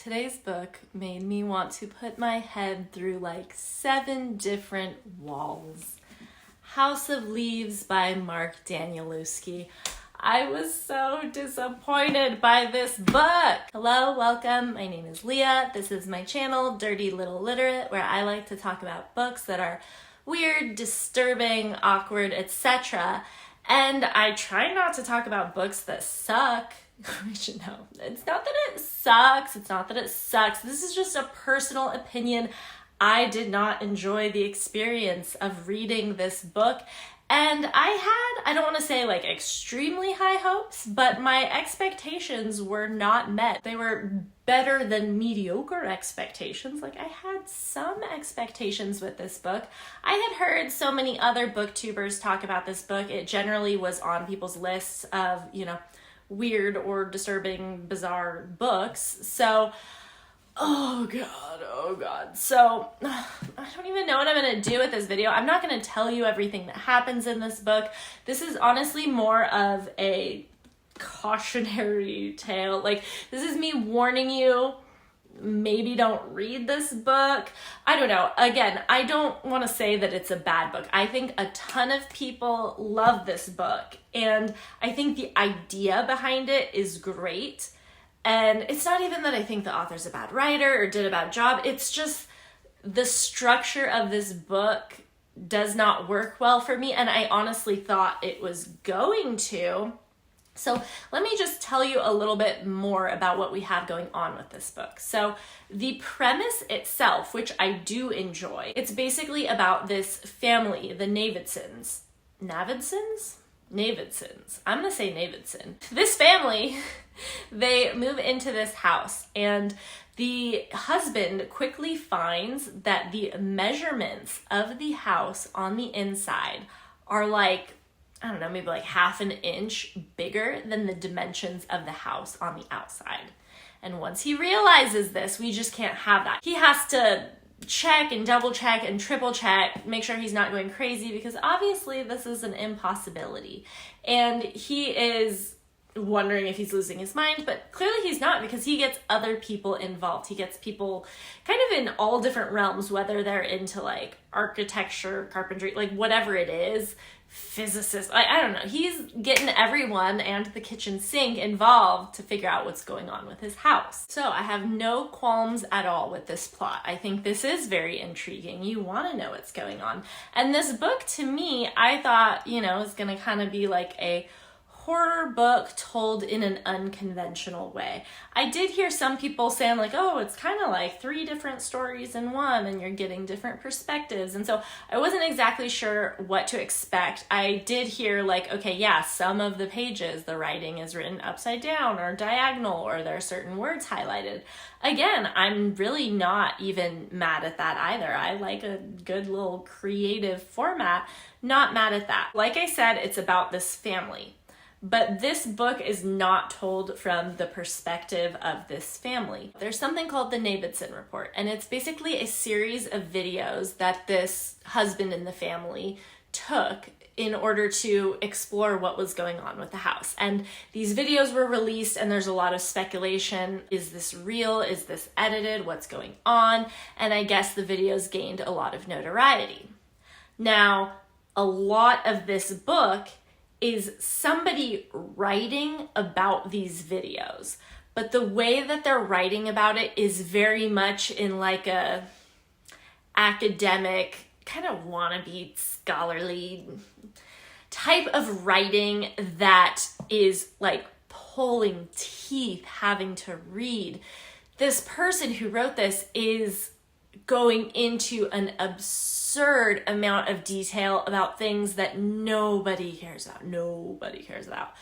Today's book made me want to put my head through like 7 different walls. House of Leaves by Mark Danielewski. I was so disappointed by this book. Hello, welcome. My name is Leah. This is my channel, Dirty Little Literate, where I like to talk about books that are weird, disturbing, awkward, etc. And I try not to talk about books that suck. No, it's not that it sucks. It's not that it sucks. This is just a personal opinion. I did not enjoy the experience of reading this book. And I don't want to say like extremely high hopes, but my expectations were not met. They were better than mediocre expectations. Like I had some expectations with this book. I had heard so many other booktubers talk about this book. It generally was on people's lists of, weird or disturbing, bizarre books. So, oh God. So, I don't even know what I'm going to do with this video. I'm not going to tell you everything that happens in this book. This is honestly more of a cautionary tale. Like, this is me warning you, maybe don't read this book. I don't know. Again, I don't want to say that it's a bad book. I think a ton of people love this book, and I think the idea behind it is great. And it's not even that I think the author's a bad writer or did a bad job. It's just the structure of this book does not work well for me, and I honestly thought it was going to. So let me just tell you a little bit more about what we have going on with this book. So the premise itself, which I do enjoy, it's basically about this family, the Navidsons. Navidsons. I'm gonna say Navidson. This family, they move into this house, and the husband quickly finds that the measurements of the house on the inside are like, I don't know, maybe like half an inch bigger than the dimensions of the house on the outside. And once he realizes this, we just can't have that. He has to check and double check and triple check, make sure he's not going crazy, because obviously this is an impossibility. And he is wondering if he's losing his mind, but clearly he's not, because he gets other people involved. He gets people kind of in all different realms, whether they're into like architecture, carpentry, like whatever it is, physicists, I don't know. He's getting everyone and the kitchen sink involved to figure out what's going on with his house. So I have no qualms at all with this plot. I think this is very intriguing. You want to know what's going on. And this book, to me, I thought, is going to kind of be like a horror book told in an unconventional way. I did hear some people saying like, oh, it's kind of like 3 different stories in one, and you're getting different perspectives. And so I wasn't exactly sure what to expect. I did hear like, okay, yeah, some of the pages, the writing is written upside down or diagonal, or there are certain words highlighted. Again, I'm really not even mad at that either. I like a good little creative format, not mad at that. Like I said, it's about this family. But this book is not told from the perspective of this family. There's something called the Navidson Report, and it's basically a series of videos that this husband in the family took in order to explore what was going on with the house. And these videos were released, and there's a lot of speculation. Is this real? Is this edited? What's going on? And I guess the videos gained a lot of notoriety. Now, a lot of this book is somebody writing about these videos, but the way that they're writing about it is very much in like a academic, kind of wannabe scholarly type of writing that is like pulling teeth having to read. This person who wrote this is going into an absurd amount of detail about things that nobody cares about.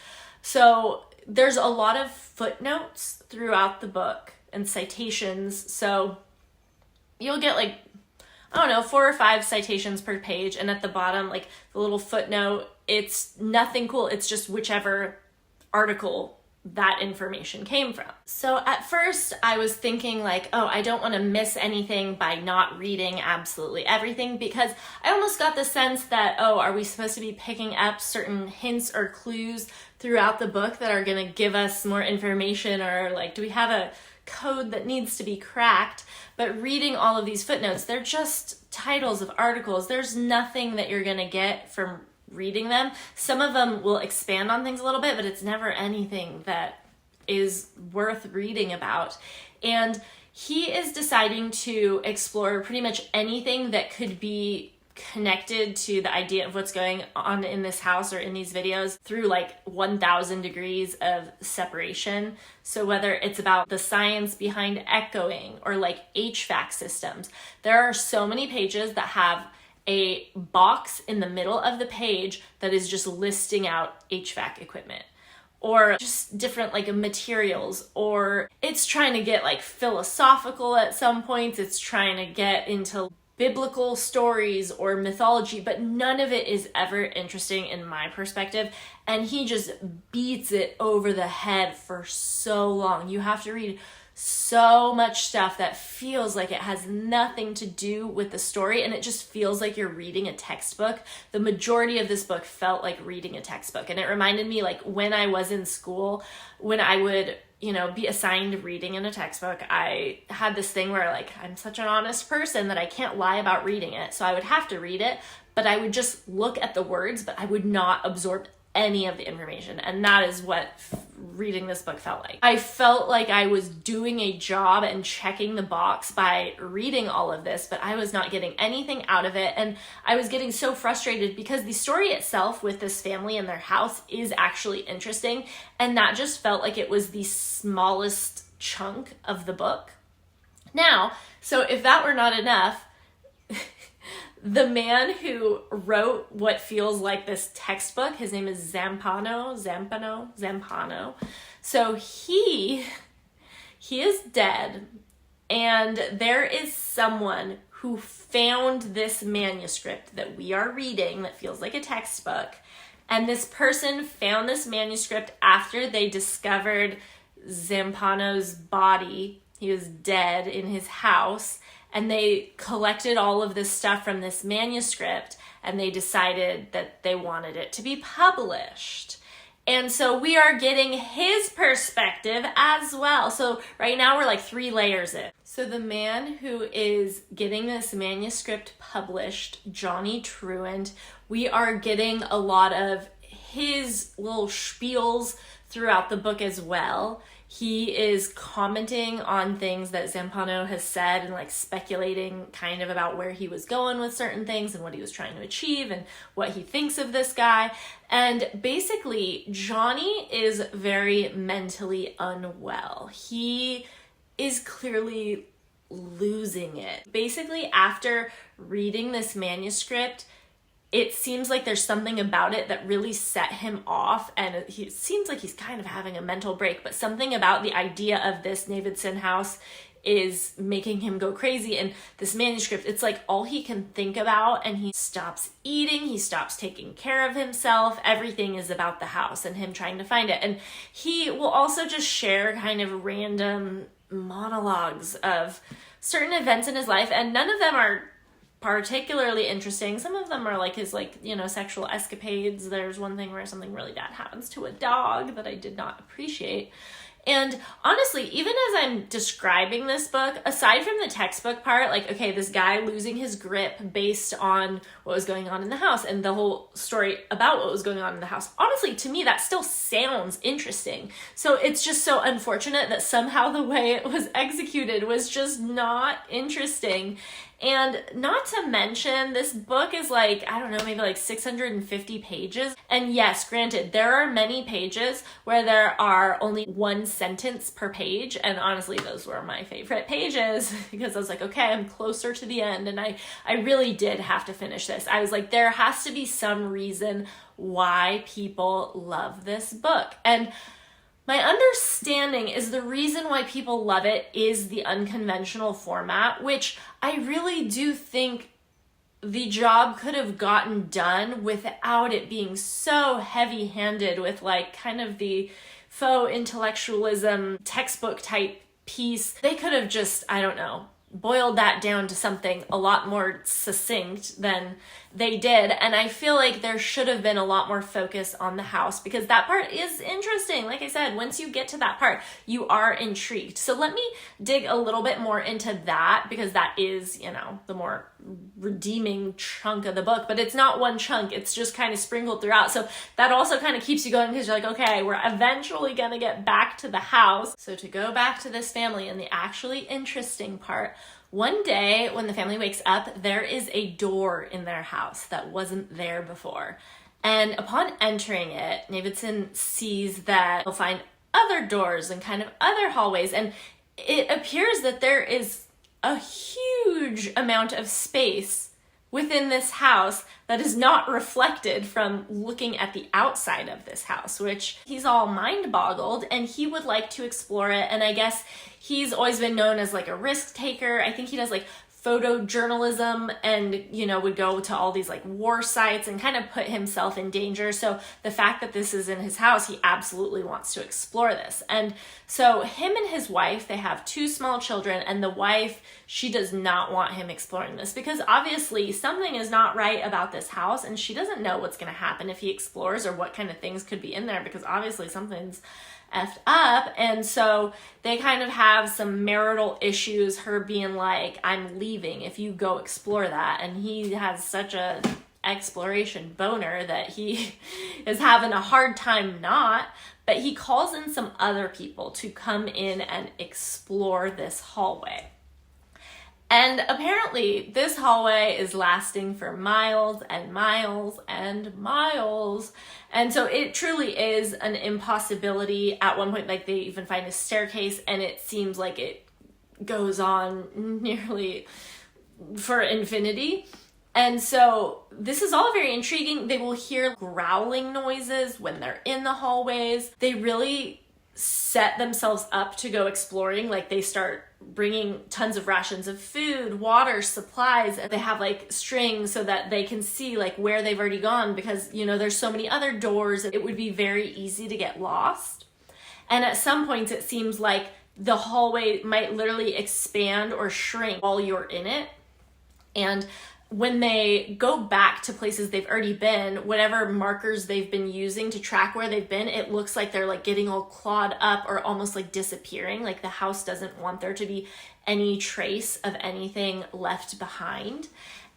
So there's a lot of footnotes throughout the book and citations. So you'll get like, 4 or 5 citations per page. And at the bottom, like the little footnote, it's nothing cool. It's just whichever article that information came from. So at first I was thinking like, oh, I don't want to miss anything by not reading absolutely everything, because I almost got the sense that, oh, are we supposed to be picking up certain hints or clues throughout the book that are going to give us more information, or like, do we have a code that needs to be cracked. But reading all of these footnotes, they're just titles of articles. There's nothing that you're going to get from reading them. Some of them will expand on things a little bit, but it's never anything that is worth reading about. And he is deciding to explore pretty much anything that could be connected to the idea of what's going on in this house or in these videos through like 1,000 degrees of separation. So whether it's about the science behind echoing or like HVAC systems, there are so many pages that have a box in the middle of the page that is just listing out HVAC equipment, or just different like materials, or it's trying to get like philosophical at some points. It's trying to get into biblical stories or mythology, but none of it is ever interesting in my perspective. And he just beats it over the head for so long. You have to read so much stuff that feels like it has nothing to do with the story, and it just feels like you're reading a textbook. The majority of this book felt like reading a textbook, and it reminded me like when I was in school, when I would be assigned reading in a textbook, I had this thing where like I'm such an honest person that I can't lie about reading it. So I would have to read it, but I would just look at the words, but I would not absorb any of the information. And that is what reading this book felt like. I felt like I was doing a job and checking the box by reading all of this, but I was not getting anything out of it. And I was getting so frustrated because the story itself with this family and their house is actually interesting. And that just felt like it was the smallest chunk of the book. Now, so if that were not enough, the man who wrote what feels like this textbook, his name is Zampano. So he is dead, and there is someone who found this manuscript that we are reading that feels like a textbook. And this person found this manuscript after they discovered Zampano's body. He was dead in his house. And they collected all of this stuff from this manuscript, and they decided that they wanted it to be published. And so we are getting his perspective as well. So right now we're like 3 layers in. So the man who is getting this manuscript published, Johnny Truant, we are getting a lot of his little spiels throughout the book as well. He is commenting on things that Zampano has said and like speculating kind of about where he was going with certain things and what he was trying to achieve and what he thinks of this guy. And basically, Johnny is very mentally unwell. He is clearly losing it. Basically, after reading this manuscript, it seems like there's something about it that really set him off, and it seems like he's kind of having a mental break, but something about the idea of this Navidson house is making him go crazy. And this manuscript, it's like all he can think about, and he stops eating, he stops taking care of himself. Everything is about the house and him trying to find it. And he will also just share kind of random monologues of certain events in his life, and none of them are particularly interesting. Some of them are like his sexual escapades. There's one thing where something really bad happens to a dog that I did not appreciate. And honestly, even as I'm describing this book, aside from the textbook part, like, okay, this guy losing his grip based on what was going on in the house and the whole story about what was going on in the house, honestly, to me, that still sounds interesting. So it's just so unfortunate that somehow the way it was executed was just not interesting. And not to mention, this book is like, I don't know, maybe like 650 pages. And yes, granted, there are many pages where there are only 1 sentence per page. And honestly, those were my favorite pages because I was like, okay, I'm closer to the end. And I really did have to finish this. I was like, there has to be some reason why people love this book. And my understanding is the reason why people love it is the unconventional format, which I really do think the job could have gotten done without it being so heavy-handed with like kind of the faux intellectualism textbook type piece. They could have just, I don't know, boiled that down to something a lot more succinct than they did. And I feel like there should have been a lot more focus on the house, because that part is interesting. Like I said, once you get to that part, you are intrigued. So let me dig a little bit more into that, because that is, you know, the more redeeming chunk of the book, but it's not one chunk. It's just kind of sprinkled throughout. So that also kind of keeps you going, because you're like, okay, we're eventually going to get back to the house. So to go back to this family and the actually interesting part, one day when the family wakes up, there is a door in their house that wasn't there before. And upon entering it, Davidson sees that he'll find other doors and kind of other hallways. And it appears that there is a huge amount of space within this house that is not reflected from looking at the outside of this house, which he's all mind boggled, and he would like to explore it. And I guess he's always been known as like a risk taker. I think he does like photojournalism and, you know, would go to all these like war sites and kind of put himself in danger. So the fact that this is in his house, he absolutely wants to explore this. And so him and his wife, they have 2 small children, and the wife, she does not want him exploring this, because obviously something is not right about this house, and she doesn't know what's going to happen if he explores, or what kind of things could be in there, because obviously something's effed up. And so they kind of have some marital issues, her being like, I'm leaving if you go explore that. And he has such a exploration boner that he is having a hard time not, but he calls in some other people to come in and explore this hallway. And apparently this hallway is lasting for miles and miles and miles. And so it truly is an impossibility. At one point, like, they even find a staircase, and it seems like it goes on nearly for infinity. And so this is all very intriguing. They will hear growling noises when they're in the hallways. They really set themselves up to go exploring. Like, they start bringing tons of rations of food, water, supplies, and they have like strings so that they can see like where they've already gone, because, you know, there's so many other doors. It would be very easy to get lost. And at some points it seems like the hallway might literally expand or shrink while you're in it. And when they go back to places they've already been, whatever markers they've been using to track where they've been, it looks like they're like getting all clawed up or almost like disappearing. Like the house doesn't want there to be any trace of anything left behind.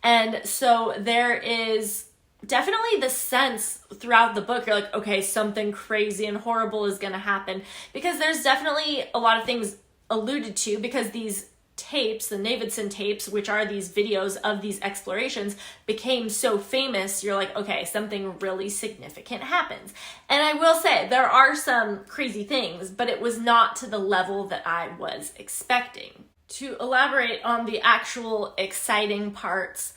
And so there is definitely the sense throughout the book, you're like, okay, something crazy and horrible is going to happen, because there's definitely a lot of things alluded to, because these tapes, the Davidson tapes, which are these videos of these explorations, became so famous. You're like, okay, something really significant happens. And I will say there are some crazy things, but it was not to the level that I was expecting. To elaborate on the actual exciting parts,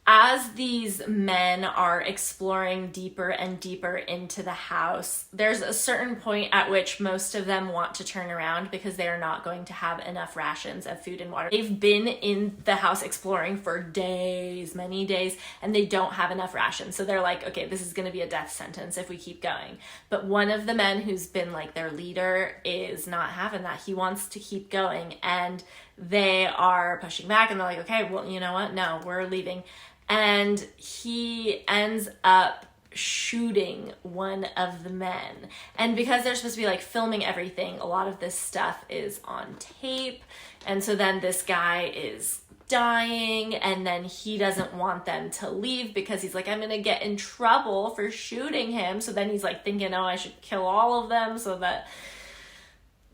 as these men are exploring deeper and deeper into the house, there's a certain point at which most of them want to turn around, because they are not going to have enough rations of food and water. They've been in the house exploring for days, many days, and they don't have enough rations. So they're like, okay, this is going to be a death sentence if we keep going. But one of the men, who's been like their leader, is not having that. He wants to keep going, and they are pushing back, and they're like, okay, well, you know what? No, we're leaving. And he ends up shooting one of the men. And because they're supposed to be like filming everything, a lot of this stuff is on tape. And so then this guy is dying, and then he doesn't want them to leave, because he's like, I'm gonna get in trouble for shooting him. So then he's like thinking, oh, I should kill all of them so that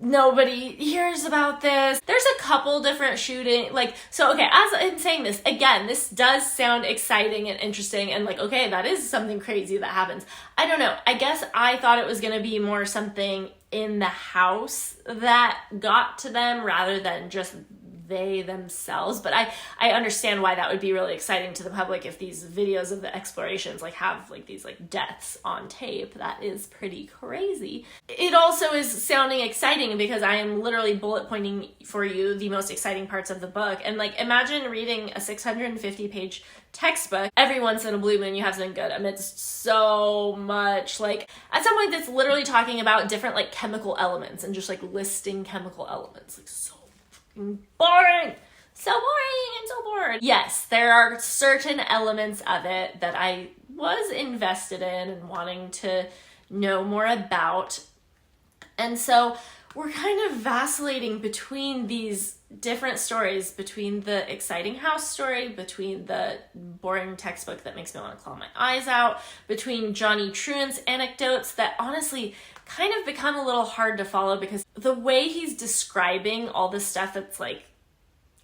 nobody hears about this. There's a couple different shooting, like, so, okay, as I'm saying this, again, this does sound exciting and interesting, and like, okay, that is something crazy that happens. I don't know. I guess I thought it was going to be more something in the house that got to them rather than just they themselves. But I understand why that would be really exciting to the public if these videos of the explorations like have like these like deaths on tape. That is pretty crazy. It also is sounding exciting because I am literally bullet pointing for you the most exciting parts of the book. And like, imagine reading a 650 page textbook. Every once in a blue moon you have something good amidst so much, like at some point that's literally talking about different like chemical elements and just like listing chemical elements. Like, so boring. so boring, I'm so bored. Yes, there are certain elements of it that I was invested in and wanting to know more about. And so we're kind of vacillating between these different stories, between the exciting house story, between the boring textbook that makes me want to claw my eyes out, between Johnny Truant's anecdotes that honestly kind of become a little hard to follow because the way he's describing all the stuff that's like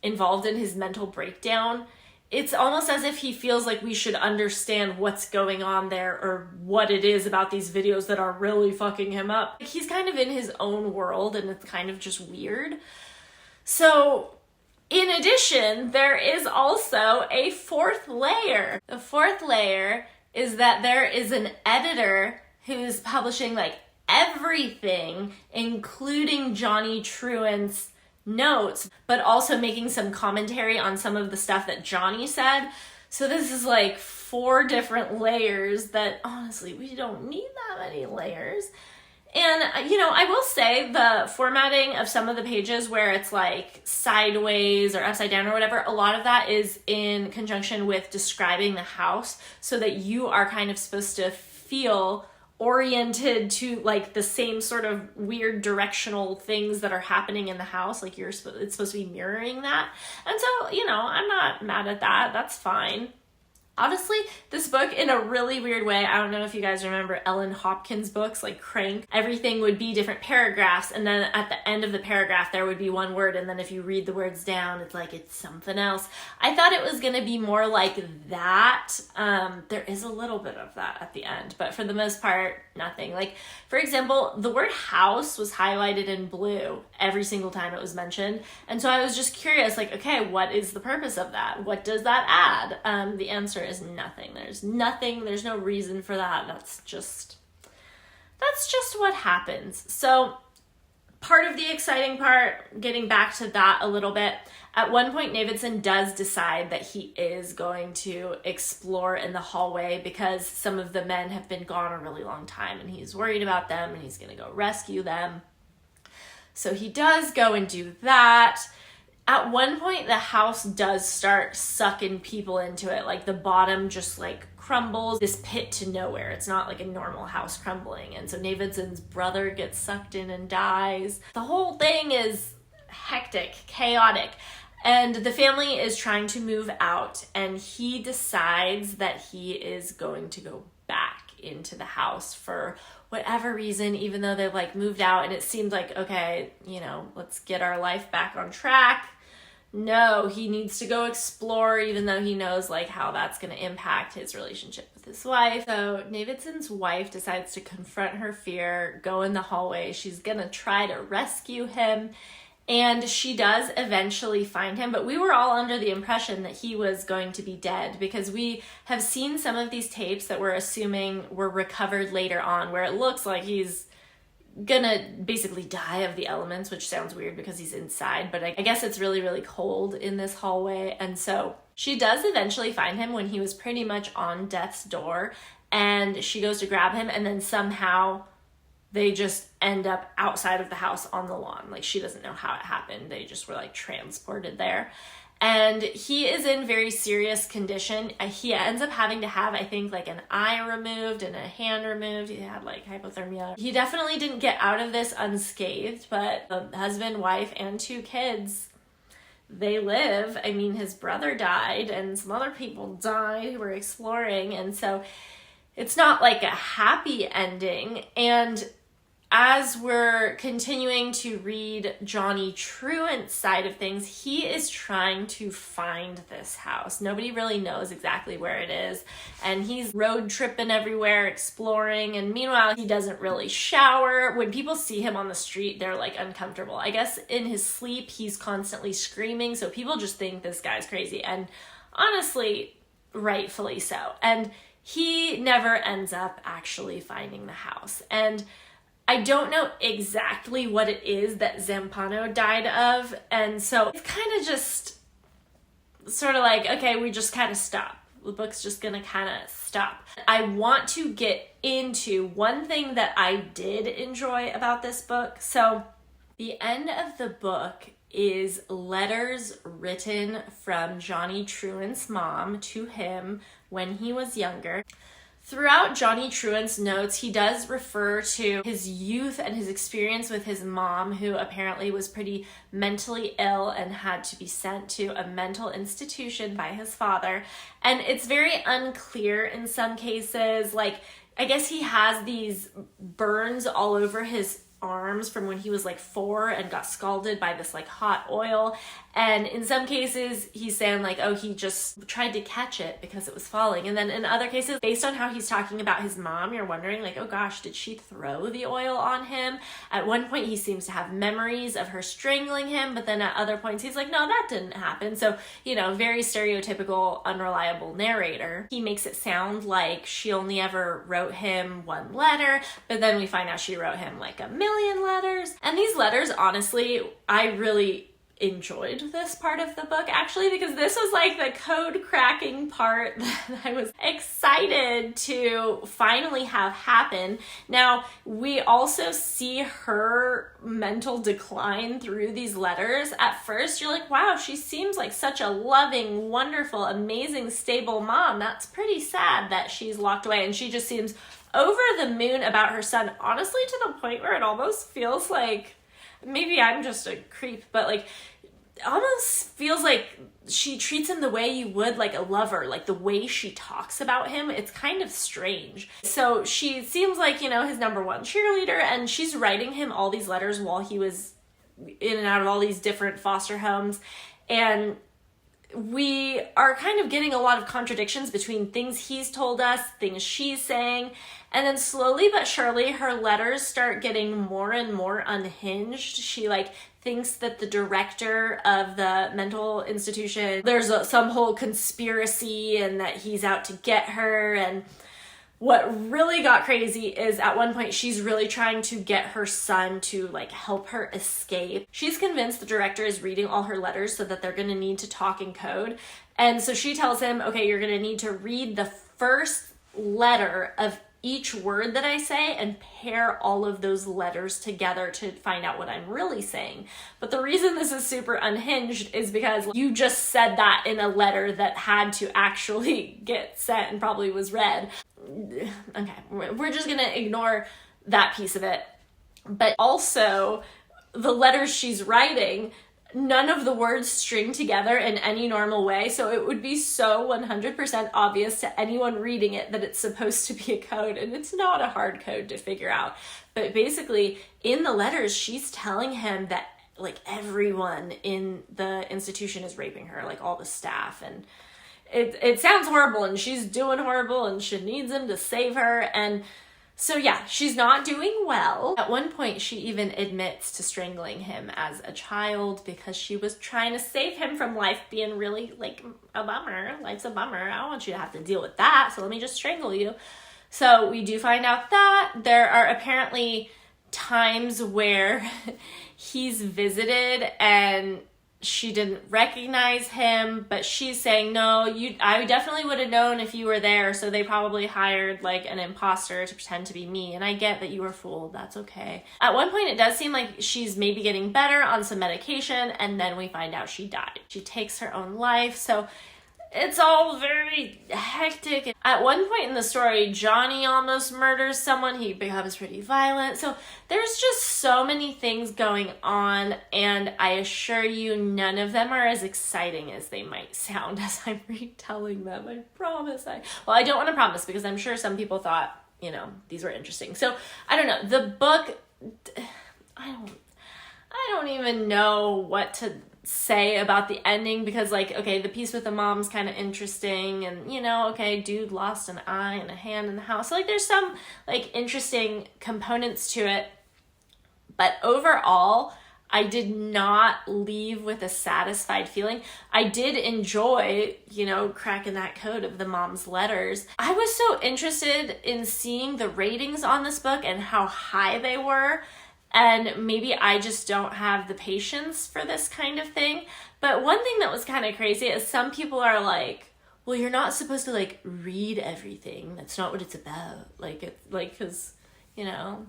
involved in his mental breakdown, it's almost as if he feels like we should understand what's going on there or what it is about these videos that are really fucking him up. He's kind of in his own world and it's kind of just weird. So, in addition, there is also a fourth layer. The fourth layer is that there is an editor who's publishing like everything, including Johnny Truant's notes, but also making some commentary on some of the stuff that Johnny said. So this is like 4 different layers that honestly, we don't need that many layers. And, you know, I will say the formatting of some of the pages where it's like sideways or upside down or whatever, a lot of that is in conjunction with describing the house so that you are kind of supposed to feel oriented to like the same sort of weird directional things that are happening in the house. Like it's supposed to be mirroring that. And so, you know, I'm not mad at that. That's fine. Honestly, this book, in a really weird way, I don't know if you guys remember Ellen Hopkins' books, like Crank, everything would be different paragraphs, and then at the end of the paragraph, there would be one word, and then if you read the words down, it's like it's something else. I thought it was going to be more like that. There is a little bit of that at the end, but for the most part, nothing. Like, for example, the word house was highlighted in blue every single time it was mentioned, and so I was just curious, like, okay, what is the purpose of that? What does that add? The answer is nothing. There's no reason for that. That's just what happens. So part of the exciting part, getting back to that a little bit, at one point Davidson does decide that he is going to explore in the hallway because some of the men have been gone a really long time and he's worried about them and he's going to go rescue them. So he does go and do that. At one point, the house does start sucking people into it. Like the bottom just like crumbles, this pit to nowhere. It's not like a normal house crumbling. And so Davidson's brother gets sucked in and dies. The whole thing is hectic, chaotic. And the family is trying to move out. And he decides that he is going to go back into the house for whatever reason, even though they've like moved out and it seemed like, okay, you know, let's get our life back on track. No, he needs to go explore, even though he knows like how that's going to impact his relationship with his wife. So Davidson's wife decides to confront her fear, go in the hallway. She's going to try to rescue him. And she does eventually find him, but we were all under the impression that he was going to be dead because we have seen some of these tapes that we're assuming were recovered later on where it looks like he's gonna basically die of the elements, which sounds weird because he's inside, but I guess it's really, really cold in this hallway. And so she does eventually find him when he was pretty much on death's door, and she goes to grab him, and then somehow they just end up outside of the house on the lawn. Like, she doesn't know how it happened. They just were like transported there. And he is in very serious condition. He ends up having to have, I think, like an eye removed and a hand removed. He had like hypothermia. He definitely didn't get out of this unscathed, but the husband, wife, and 2 kids, they live. I mean, his brother died and some other people died who were exploring. And so it's not like a happy ending. And as we're continuing to read Johnny Truant's side of things, he is trying to find this house. Nobody really knows exactly where it is, and he's road tripping everywhere, exploring, and meanwhile, he doesn't really shower. When people see him on the street, they're like uncomfortable. I guess in his sleep, he's constantly screaming, so people just think this guy's crazy, and honestly, rightfully so. And he never ends up actually finding the house. And I don't know exactly what it is that Zampano died of, and so it's kind of just sort of like, okay, we just kind of stop. The book's just gonna kind of stop. I want to get into one thing that I did enjoy about this book. So the end of the book is letters written from Johnny Truant's mom to him when he was younger. Throughout Johnny Truant's notes, he does refer to his youth and his experience with his mom, who apparently was pretty mentally ill and had to be sent to a mental institution by his father. And it's very unclear in some cases, like, I guess he has these burns all over his arms from when he was like 4 and got scalded by this like hot oil. And in some cases he's saying like, oh, he just tried to catch it because it was falling. And then in other cases, based on how he's talking about his mom, you're wondering like, oh gosh, did she throw the oil on him? At one point he seems to have memories of her strangling him, but then at other points he's like, no, that didn't happen. So, you know, very stereotypical, unreliable narrator. He makes it sound like she only ever wrote him 1 letter, but then we find out she wrote him like 1,000,000 letters. And these letters, honestly, I really enjoyed this part of the book actually, because this was like the code cracking part that I was excited to finally have happen. Now, we also see her mental decline through these letters. At first, you're like, wow, she seems like such a loving, wonderful, amazing, stable mom. That's pretty sad that she's locked away, and she just seems over the moon about her son, honestly, to the point where it almost feels like, maybe I'm just a creep, but like, almost feels like she treats him the way you would like a lover, like the way she talks about him. It's kind of strange. So she seems like, you know, his number 1 cheerleader, and she's writing him all these letters while he was in and out of all these different foster homes. And we are kind of getting a lot of contradictions between things he's told us, things she's saying, and then slowly but surely her letters start getting more and more unhinged. She like thinks that the director of the mental institution, there's some whole conspiracy and that he's out to get her. And what really got crazy is at one point she's really trying to get her son to like help her escape. She's convinced the director is reading all her letters so that they're going to need to talk in code. And so she tells him, okay, you're going to need to read the first letter of each word that I say and pair all of those letters together to find out what I'm really saying. But the reason this is super unhinged is because you just said that in a letter that had to actually get sent and probably was read. Okay, we're just gonna ignore that piece of it. But also, the letters she's writing, none of the words string together in any normal way, so it would be so 100% obvious to anyone reading it that it's supposed to be a code, and it's not a hard code to figure out. But basically, in the letters, she's telling him that like everyone in the institution is raping her, like all the staff, and it sounds horrible, and she's doing horrible, and she needs him to save her. And so yeah, she's not doing well. At one point, she even admits to strangling him as a child because she was trying to save him from life being really like a bummer. Life's a bummer. I don't want you to have to deal with that, so let me just strangle you. So we do find out that there are apparently times where he's visited and she didn't recognize him, but she's saying, no, I definitely would have known if you were there, so they probably hired like an imposter to pretend to be me, and I get that you were fooled, that's okay. At one point it does seem like she's maybe getting better on some medication, and then we find out she died. She takes her own life, so it's all very hectic. At one point in the story, Johnny almost murders someone. He becomes pretty violent. So there's just so many things going on, and I assure you none of them are as exciting as they might sound as I'm retelling them. I promise. Well, I don't want to promise because I'm sure some people thought, you know, these were interesting. So I don't know. The book, I don't even know what to say about the ending, because like, okay, the piece with the mom's kind of interesting, and you know, okay, dude lost an eye and a hand in the house, so like there's some like interesting components to it, but overall I did not leave with a satisfied feeling. I did enjoy, you know, cracking that code of the mom's letters. I was so interested in seeing the ratings on this book and how high they were. And maybe I just don't have the patience for this kind of thing. But one thing that was kind of crazy is some people are like, well, you're not supposed to like read everything. That's not what it's about. Like, it's like, cause you know,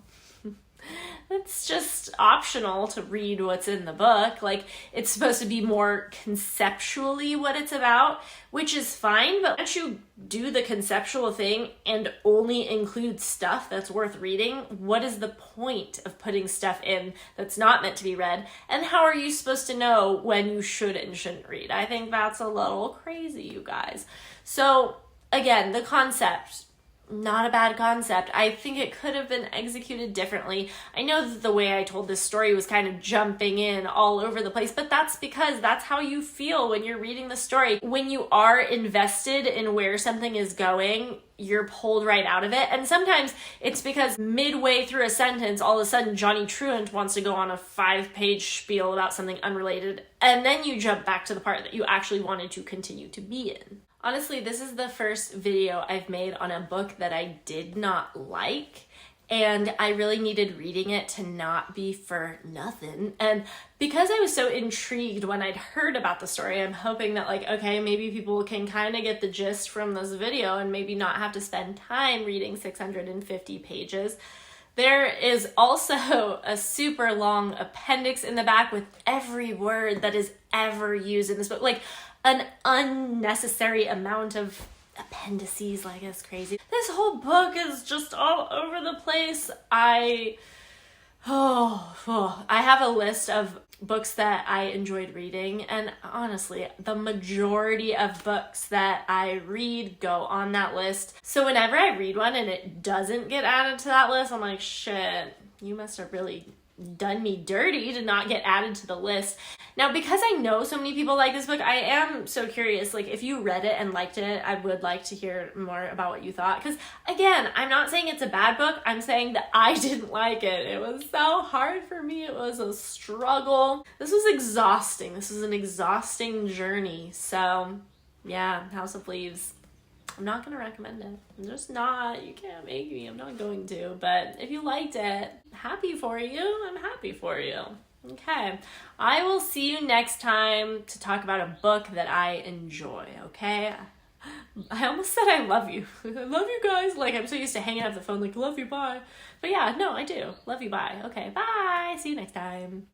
it's just optional to read what's in the book. Like, it's supposed to be more conceptually what it's about, which is fine, but once you do the conceptual thing and only include stuff that's worth reading, what is the point of putting stuff in that's not meant to be read? And how are you supposed to know when you should and shouldn't read? I think that's a little crazy, you guys. So again, the concept, not a bad concept. I think it could have been executed differently. I know that the way I told this story was kind of jumping in all over the place, but that's because that's how you feel when you're reading the story. When you are invested in where something is going, you're pulled right out of it. And sometimes it's because midway through a sentence, all of a sudden Johnny Truant wants to go on a 5-page spiel about something unrelated, and then you jump back to the part that you actually wanted to continue to be in. Honestly, this is the first video I've made on a book that I did not like, and I really needed reading it to not be for nothing. And because I was so intrigued when I'd heard about the story, I'm hoping that, like, okay, maybe people can kind of get the gist from this video and maybe not have to spend time reading 650 pages. There is also a super long appendix in the back with every word that is ever used in this book. Like, an unnecessary amount of appendices, like, it's crazy. This whole book is just all over the place. I have a list of books that I enjoyed reading, and honestly, the majority of books that I read go on that list. So whenever I read one and it doesn't get added to that list, I'm like, shit, you must have really done me dirty to not get added to the list. Now, because I know so many people like this book, I am so curious, like, if you read it and liked it, I would like to hear more about what you thought. Because again, I'm not saying it's a bad book, I'm saying that I didn't like it. It was so hard for me. It was a struggle. This was exhausting. This was an exhausting journey. So yeah, House of Leaves, I'm not going to recommend it. I'm just not. You can't make me. I'm not going to. But if you liked it, happy for you. I'm happy for you. Okay. I will see you next time to talk about a book that I enjoy, okay? I almost said I love you. I love you guys. Like, I'm so used to hanging up the phone like, love you, bye. But yeah, no, I do. Love you, bye. Okay, bye. See you next time.